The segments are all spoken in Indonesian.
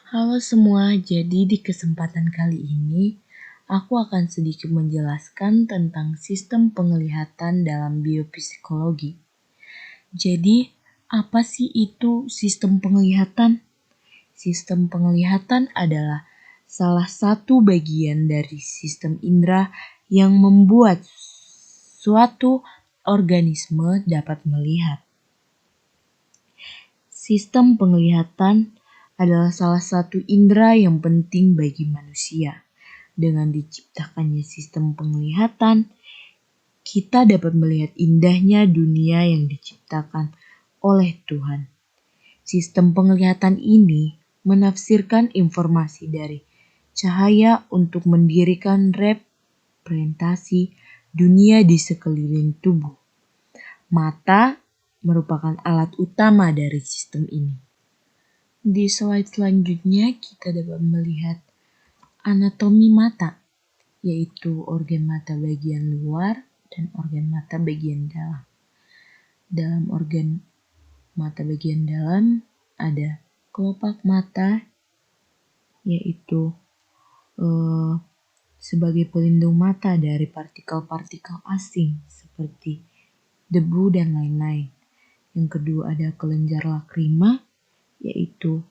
Halo semua, jadi di kesempatan kali ini aku akan sedikit menjelaskan tentang sistem penglihatan dalam biopsikologi. Jadi, apa sih itu sistem penglihatan? Sistem penglihatan adalah salah satu bagian dari sistem indera yang membuat suatu organisme dapat melihat. Sistem penglihatan adalah salah satu indera yang penting bagi manusia. Dengan diciptakannya sistem penglihatan, kita dapat melihat indahnya dunia yang diciptakan oleh Tuhan. Sistem penglihatan ini menafsirkan informasi dari cahaya untuk mendirikan representasi dunia di sekeliling tubuh. Mata merupakan alat utama dari sistem ini. Di slide selanjutnya kita dapat melihat anatomi mata, yaitu organ mata bagian luar dan organ mata bagian dalam. Dalam organ mata bagian dalam ada kelopak mata, yaitu sebagai pelindung mata dari partikel-partikel asing seperti debu dan lain-lain. Yang kedua ada kelenjar lakrima, yaitu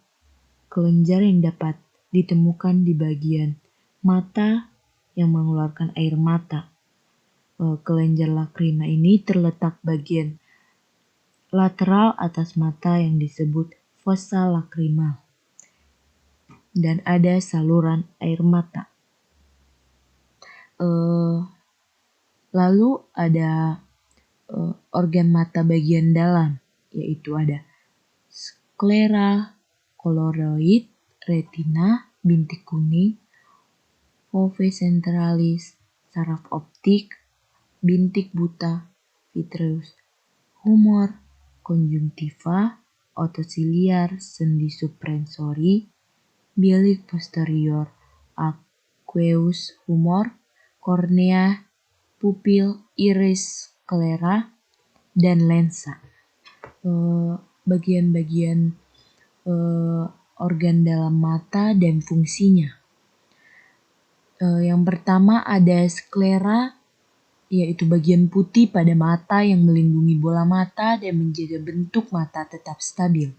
kelenjar yang dapat ditemukan di bagian mata yang mengeluarkan air mata. Kelenjar lakrima ini terletak bagian lateral atas mata yang disebut fossa lacrimal. Dan ada saluran air mata. Lalu ada organ mata bagian dalam, yaitu ada sklera, koroid, retina, bintik kuning, fovea centralis, saraf optik, bintik buta, vitreous humor, konjungtiva, otosiliar, sendi suprensori, bilik posterior, aqueous humor, kornea, pupil, iris, sklera, dan lensa. Bagian-bagian organ dalam mata dan fungsinya. Yang pertama ada sklera, yaitu bagian putih pada mata yang melindungi bola mata dan menjaga bentuk mata tetap stabil.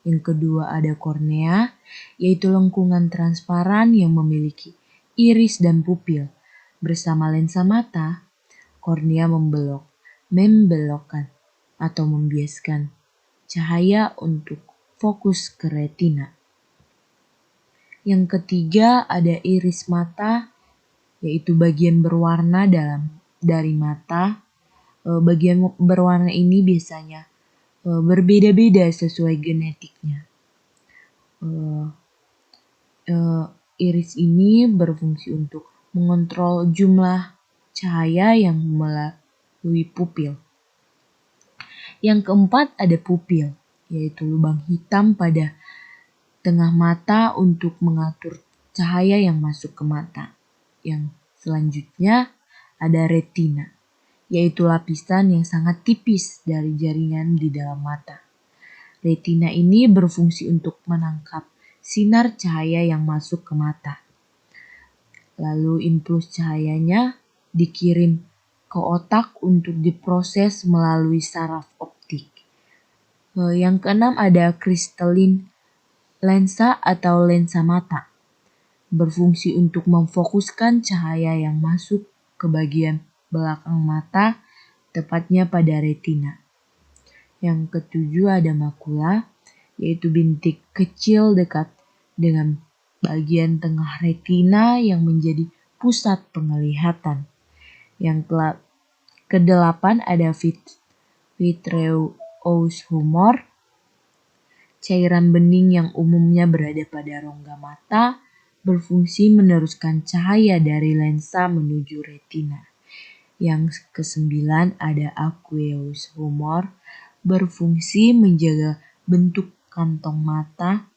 Yang kedua ada kornea, yaitu lengkungan transparan yang memiliki iris dan pupil. Bersama lensa mata, kornea membelokkan atau membiaskan cahaya untuk fokus ke retina. Yang ketiga ada iris mata, yaitu bagian berwarna dari mata. Bagian berwarna ini biasanya berbeda-beda sesuai genetiknya. Iris ini berfungsi untuk mengontrol jumlah cahaya yang melalui pupil. Yang keempat ada pupil, yaitu lubang hitam pada tengah mata untuk mengatur cahaya yang masuk ke mata. Yang selanjutnya ada retina, yaitu lapisan yang sangat tipis dari jaringan di dalam mata. Retina ini berfungsi untuk menangkap sinar cahaya yang masuk ke mata. Lalu impuls cahayanya dikirim ke otak untuk diproses melalui saraf optik. Yang keenam ada kristalin lensa atau lensa mata. Berfungsi untuk memfokuskan cahaya yang masuk ke bagian belakang mata, tepatnya pada retina. Yang ketujuh ada makula, yaitu bintik kecil dekat dengan bagian tengah retina yang menjadi pusat penglihatan. Yang kedelapan ada vitreous humor, cairan bening yang umumnya berada pada rongga mata, berfungsi meneruskan cahaya dari lensa menuju retina. Yang kesembilan ada aqueous humor, berfungsi menjaga bentuk kantong mata.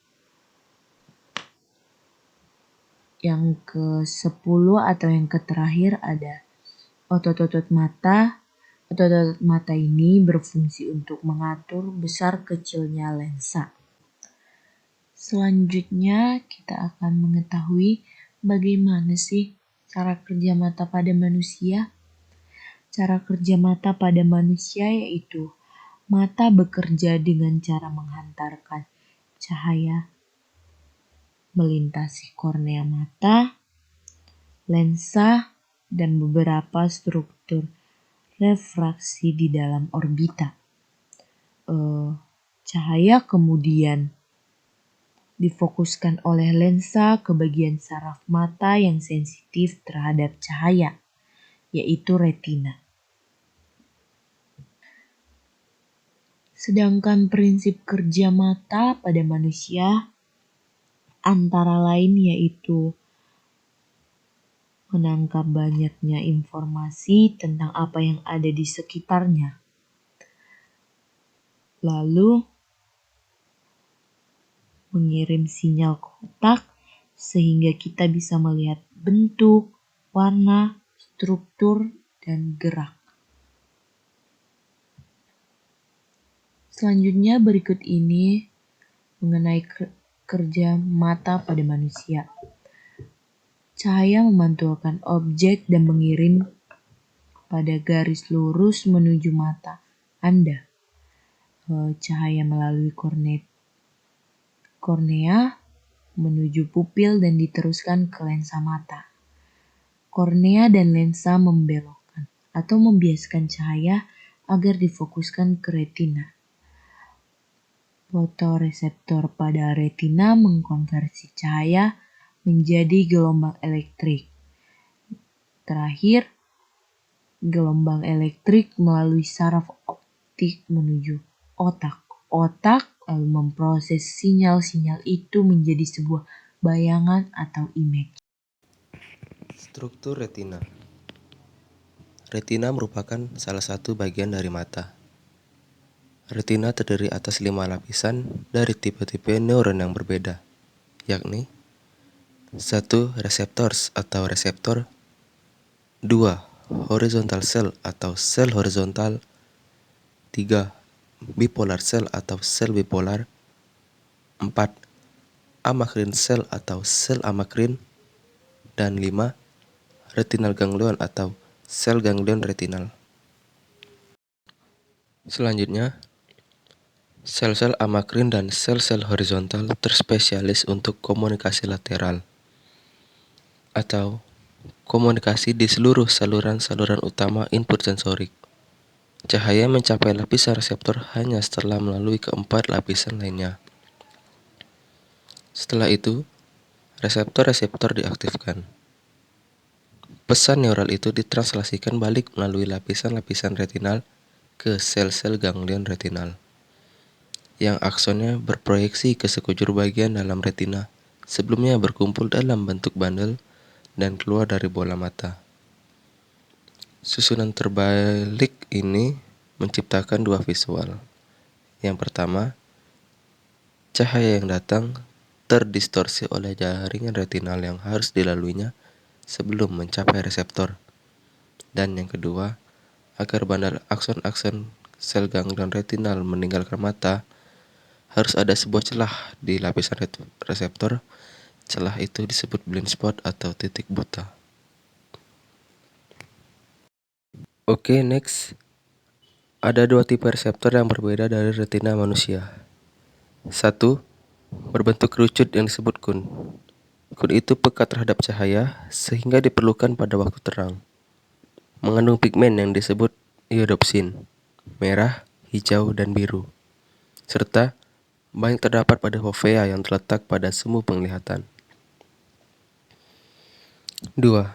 Yang ke-10 atau yang terakhir ada otot-otot mata. Otot-otot mata ini berfungsi untuk mengatur besar kecilnya lensa. Selanjutnya kita akan mengetahui bagaimana sih cara kerja mata pada manusia. Cara kerja mata pada manusia yaitu mata bekerja dengan cara menghantarkan cahaya melintasi kornea mata, lensa, dan beberapa struktur refraksi di dalam orbita. Cahaya kemudian difokuskan oleh lensa ke bagian saraf mata yang sensitif terhadap cahaya, yaitu retina. Sedangkan prinsip kerja mata pada manusia antara lain yaitu menangkap banyaknya informasi tentang apa yang ada di sekitarnya. Lalu mengirim sinyal ke otak sehingga kita bisa melihat bentuk, warna, struktur, dan gerak. Selanjutnya berikut ini mengenai kerja mata pada manusia. Cahaya memantulkan objek dan mengirim pada garis lurus menuju mata Anda. Cahaya melalui kornea menuju pupil dan diteruskan ke lensa mata. Kornea dan lensa membelokkan atau membiaskan cahaya agar difokuskan ke retina. Fotoreseptor pada retina mengkonversi cahaya menjadi gelombang elektrik. Terakhir, gelombang elektrik melalui saraf optik menuju otak. Otak lalu memproses sinyal-sinyal itu menjadi sebuah bayangan atau image. Struktur retina. Retina merupakan salah satu bagian dari mata. Retina terdiri atas 5 lapisan dari tipe-tipe neuron yang berbeda, yakni 1. Receptors atau reseptor, 2. Horizontal cell atau sel horizontal, 3. Bipolar cell atau sel bipolar, 4. Amakrine cell atau sel amakrine, dan 5. Retinal ganglion atau sel ganglion retinal. Selanjutnya, sel-sel amakrine dan sel-sel horizontal terspesialis untuk komunikasi lateral atau komunikasi di seluruh saluran-saluran utama input sensorik. Cahaya mencapai lapisan reseptor hanya setelah melalui keempat lapisan lainnya. Setelah itu, reseptor-reseptor diaktifkan. Pesan neural itu ditranslasikan balik melalui lapisan-lapisan retinal ke sel-sel ganglion retinal, yang aksonnya berproyeksi ke sekujur bagian dalam retina, sebelumnya berkumpul dalam bentuk bandel dan keluar dari bola mata. Susunan terbalik ini menciptakan dua visual. Yang pertama, cahaya yang datang terdistorsi oleh jaringan retinal yang harus dilaluinya sebelum mencapai reseptor. Dan yang kedua, agar bandar akson-akson sel ganglion retinal meninggalkan mata, harus ada sebuah celah di lapisan reseptor. Celah itu disebut blind spot atau titik buta. Oke, next. Ada dua tipe reseptor yang berbeda dari retina manusia. 1. Berbentuk kerucut yang disebut kun. Kun itu peka terhadap cahaya sehingga diperlukan pada waktu terang. Mengandung pigmen yang disebut iodopsin, merah, hijau, dan biru. Serta banyak terdapat pada fovea yang terletak pada semu penglihatan. 2.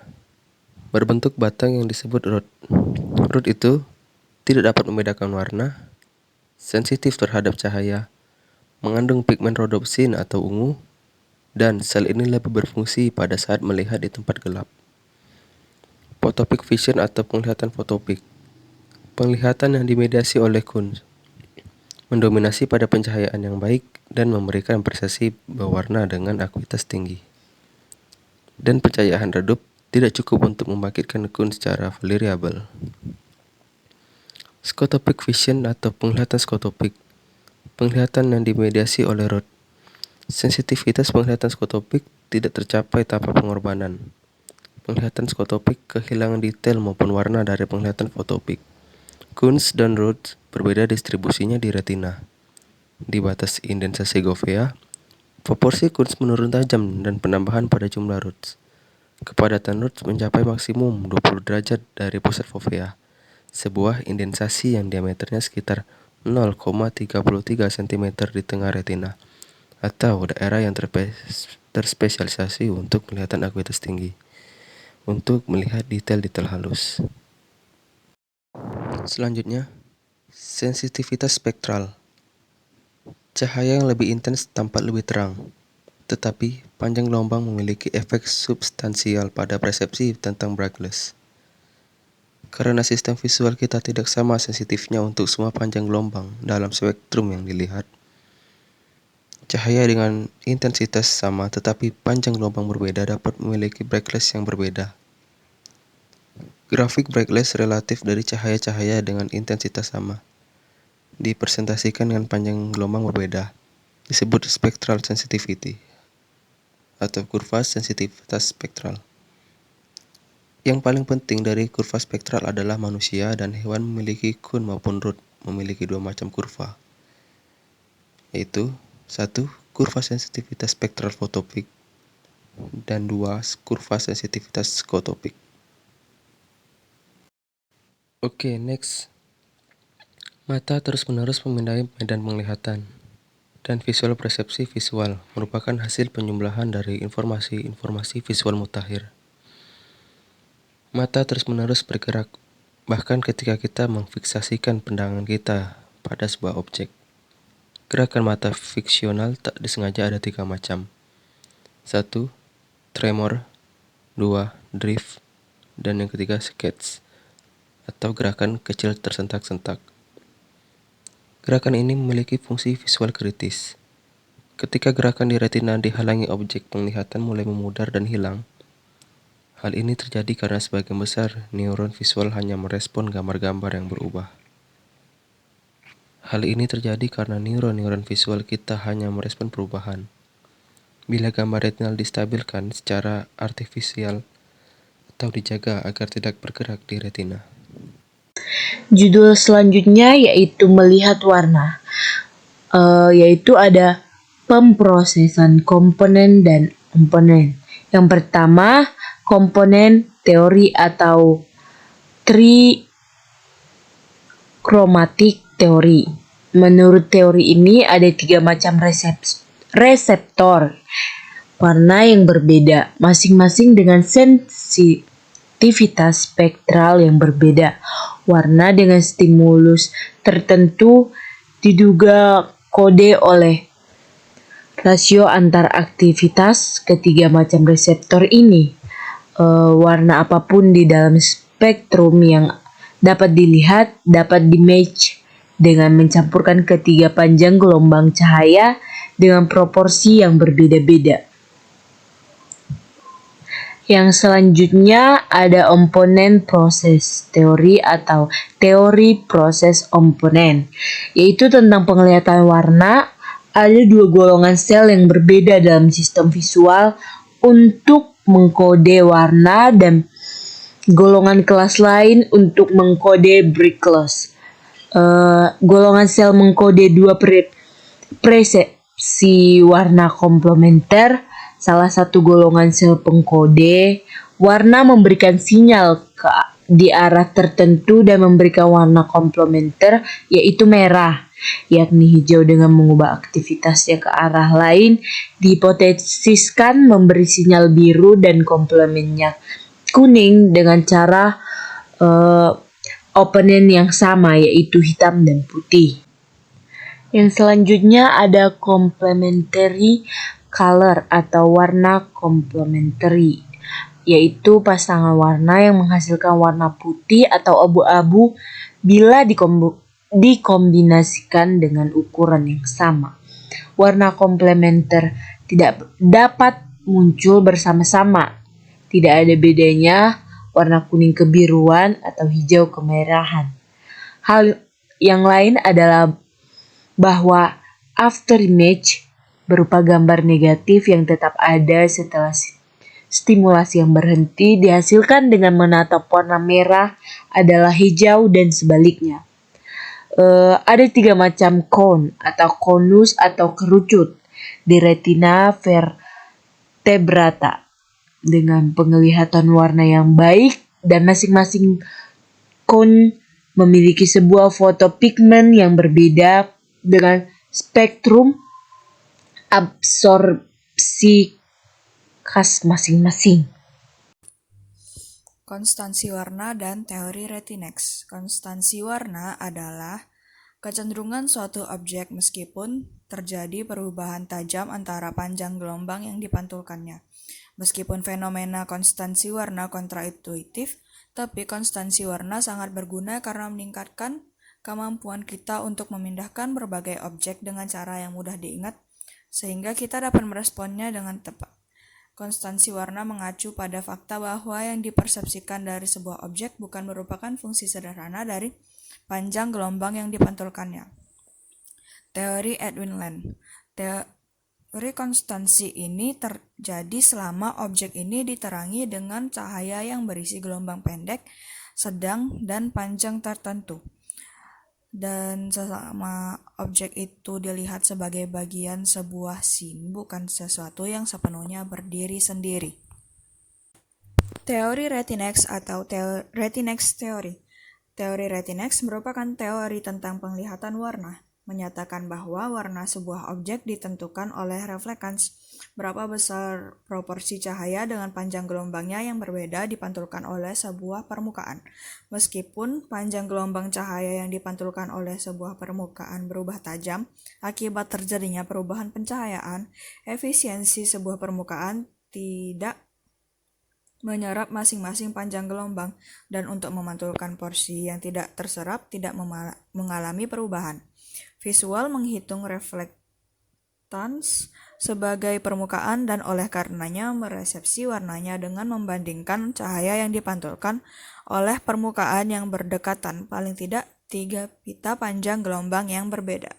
Berbentuk batang yang disebut rod. Rod itu tidak dapat membedakan warna, sensitif terhadap cahaya, mengandung pigmen rhodopsin atau ungu, dan sel ini lebih berfungsi pada saat melihat di tempat gelap. Photopic vision atau penglihatan fotopik. Penglihatan yang dimediasi oleh kun, mendominasi pada pencahayaan yang baik dan memberikan persepsi berwarna dengan akuitas tinggi. Dan pencahayaan redup tidak cukup untuk membangkitkan kun secara variabel. Scotopic vision atau penglihatan skotopik. Penglihatan yang dimediasi oleh rod, Sensitivitas penglihatan skotopik tidak tercapai tanpa pengorbanan. Penglihatan skotopik kehilangan detail maupun warna dari penglihatan fotopik. Kunz dan Rhodes berbeda distribusinya di retina. Di batas indensasi Govea, proporsi Kunz menurun tajam dan penambahan pada jumlah Rhodes. Kepadatan Rhodes mencapai maksimum 20 derajat dari pusat fovea, sebuah indensasi yang diameternya sekitar 0,33 cm di tengah retina, atau daerah yang terspesialisasi untuk penglihatan akuitas tinggi, untuk melihat detail-detail halus. Selanjutnya, sensitivitas spektral. Cahaya yang lebih intens tampak lebih terang, tetapi panjang gelombang memiliki efek substansial pada persepsi tentang brightness. Karena sistem visual kita tidak sama sensitifnya untuk semua panjang gelombang dalam spektrum yang dilihat, cahaya dengan intensitas sama tetapi panjang gelombang berbeda dapat memiliki brightness yang berbeda. Grafik brightness relatif dari cahaya-cahaya dengan intensitas sama dipresentasikan dengan panjang gelombang berbeda, disebut spectral sensitivity atau kurva sensitivitas spektral. Yang paling penting dari kurva spektral adalah manusia dan hewan memiliki Kun maupun Rhodes memiliki dua macam kurva, yaitu 1. Kurva sensitivitas spektral fotopik, dan 2. Kurva sensitivitas skotopik. Oke, next. Mata terus-menerus memindai medan penglihatan, dan visual persepsi visual merupakan hasil penjumlahan dari informasi visual mutakhir. Mata terus-menerus bergerak, bahkan ketika kita memfiksasikan pandangan kita pada sebuah objek. Gerakan mata fiksional tak disengaja ada 3 macam. 1. Tremor. 2. Drift. Dan yang ketiga sketch, atau gerakan kecil tersentak-sentak. Gerakan ini memiliki fungsi visual kritis. Ketika gerakan di retina dihalangi, objek penglihatan mulai memudar dan hilang. Hal ini terjadi karena sebagian besar neuron visual hanya merespon gambar-gambar yang berubah. Hal ini terjadi karena neuron visual kita hanya merespon perubahan. Bila gambar retinal distabilkan secara artifisial atau dijaga agar tidak bergerak di retina. Judul selanjutnya yaitu melihat warna, yaitu ada pemrosesan komponen dan komponen. Yang pertama, komponen teori atau trichromatic teori. Menurut teori ini ada 3 macam reseptor warna yang berbeda, masing-masing dengan sensitivitas spektral yang berbeda. Warna dengan stimulus tertentu diduga kode oleh rasio antar aktivitas ketiga macam reseptor ini. Warna apapun di dalam spektrum yang dapat dilihat dapat di-match dengan mencampurkan ketiga panjang gelombang cahaya dengan proporsi yang berbeda-beda. Yang selanjutnya ada komponen proses teori atau teori proses komponen, yaitu tentang penglihatan warna. Ada 2 golongan sel yang berbeda dalam sistem visual untuk mengkode warna dan golongan kelas lain untuk mengkode brightness. Golongan sel mengkode 2 persepsi warna komplementer. Salah satu golongan sel pengkode warna memberikan sinyal di arah tertentu dan memberikan warna komplementer, yaitu merah, yakni hijau dengan mengubah aktivitasnya ke arah lain, dihipotesiskan memberi sinyal biru, dan komplemennya kuning dengan cara openen yang sama, yaitu hitam dan putih. Yang selanjutnya ada complementary color atau warna complementary, yaitu pasangan warna yang menghasilkan warna putih atau abu-abu bila dikombinasikan dengan ukuran yang sama. Warna komplementer tidak dapat muncul bersama-sama. Tidak ada bedanya warna kuning kebiruan atau hijau kemerahan. Hal yang lain adalah bahwa after image berupa gambar negatif yang tetap ada setelah stimulasi yang berhenti dihasilkan dengan menatap warna merah adalah hijau dan sebaliknya. Ada 3 macam kon atau konus atau kerucut di retina vertebrata dengan penglihatan warna yang baik, dan masing-masing kon memiliki sebuah fotopigmen yang berbeda dengan spektrum absorpsi khas masing-masing. Konstansi warna dan teori Retinex. Konstansi warna adalah kecenderungan suatu objek meskipun terjadi perubahan tajam antara panjang gelombang yang dipantulkannya. Meskipun fenomena konstansi warna kontraintuitif, tapi konstansi warna sangat berguna karena meningkatkan kemampuan kita untuk memindahkan berbagai objek dengan cara yang mudah diingat, sehingga kita dapat meresponnya dengan tepat. Konstansi warna mengacu pada fakta bahwa yang dipersepsikan dari sebuah objek bukan merupakan fungsi sederhana dari panjang gelombang yang dipantulkannya. Teori Edwin Land. Teori konstansi ini terjadi selama objek ini diterangi dengan cahaya yang berisi gelombang pendek, sedang, dan panjang tertentu. Dan selama objek itu dilihat sebagai bagian sebuah scene, bukan sesuatu yang sepenuhnya berdiri sendiri. Teori Retinex atau Retinex Theory. Teori Retinex merupakan teori tentang penglihatan warna, menyatakan bahwa warna sebuah objek ditentukan oleh reflektans, berapa besar proporsi cahaya dengan panjang gelombangnya yang berbeda dipantulkan oleh sebuah permukaan. Meskipun panjang gelombang cahaya yang dipantulkan oleh sebuah permukaan berubah tajam akibat terjadinya perubahan pencahayaan, efisiensi sebuah permukaan tidak menyerap masing-masing panjang gelombang, dan untuk memantulkan porsi yang tidak terserap tidak mengalami perubahan. Visual menghitung reflektans sebagai permukaan dan oleh karenanya meresepsi warnanya dengan membandingkan cahaya yang dipantulkan oleh permukaan yang berdekatan, paling tidak 3 pita panjang gelombang yang berbeda.